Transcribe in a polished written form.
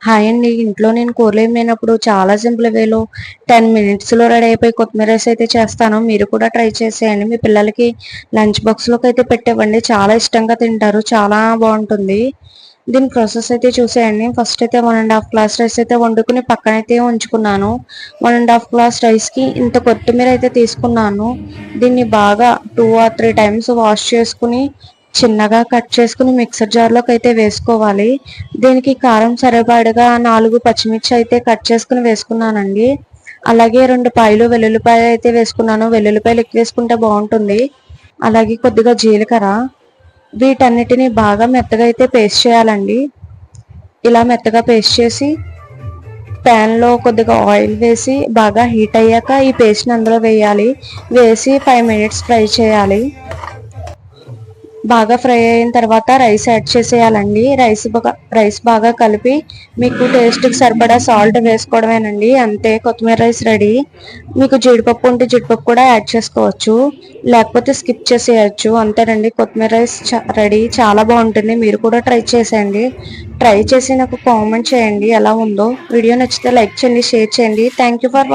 Hi అండి. ఇంట్లో నేను కూరలు ఏమి లేనప్పుడు చాలా సింపుల్ వేలో 10 మినిట్స్లో రెడీ అయిపోయి కొత్తిమీర రైస్ అయితే చేస్తాను. మీరు కూడా ట్రై చేసేయండి. మీ పిల్లలకి లంచ్ బాక్స్లోకి అయితే పెట్టేవ్వండి. చాలా ఇష్టంగా తింటారు. చాలా బాగుంటుంది. దీని ప్రాసెస్ అయితే చూసేయండి. ఫస్ట్ అయితే 1.5 గ్లాస్ రైస్ అయితే వండుకుని పక్కనైతే ఉంచుకున్నాను. 1.5 గ్లాస్ రైస్కి ఇంత కొత్తిమీర అయితే తీసుకున్నాను. దీన్ని బాగా 2 or 3 టైమ్స్ వాష్ చేసుకుని చిన్నగా కట్ చేసుకుని మిక్సర్ జార్లోకి అయితే వేసుకోవాలి. దీనికి కారం సరిపడగా 4 పచ్చిమిర్చి అయితే కట్ చేసుకుని వేసుకున్నానండి. అలాగే 2 పాయలు వెల్లుల్లిపాయలు అయితే వేసుకున్నాను. వెల్లుల్లిపాయలు ఎక్కువ వేసుకుంటే బాగుంటుంది. అలాగే కొద్దిగా జీలకర్ర, వీటన్నిటిని బాగా మెత్తగా అయితే పేస్ట్ చేయాలండి. ఇలా మెత్తగా పేస్ట్ చేసి ప్యాన్లో కొద్దిగా ఆయిల్ వేసి బాగా హీట్ అయ్యాక ఈ పేస్ట్ని అందులో వేయాలి. వేసి 5 మినిట్స్ ఫ్రై చేయాలి. బాగా ఫ్రై అయిన తర్వాత రైస్ యాడ్ చేసేయాలండి. రైస్ బాగా కలిపి మీకు టేస్ట్కి సరిపడా సాల్ట్ వేసుకోవడమేనండి. అంతే, కొత్తిమీర రైస్ రెడీ. మీకు జీడిపప్పు ఉంటే జీడిపప్పు కూడా యాడ్ చేసుకోవచ్చు, లేకపోతే స్కిప్ చేసేయచ్చు. అంతేనండి, కొత్తిమీర రైస్ రెడీ. చాలా బాగుంటుంది. మీరు కూడా ట్రై చేసేయండి. ట్రై చేసి నాకు కామెంట్ చేయండి ఎలా ఉందో. వీడియో నచ్చితే లైక్ చేయండి, షేర్ చేయండి. Thank you for watching.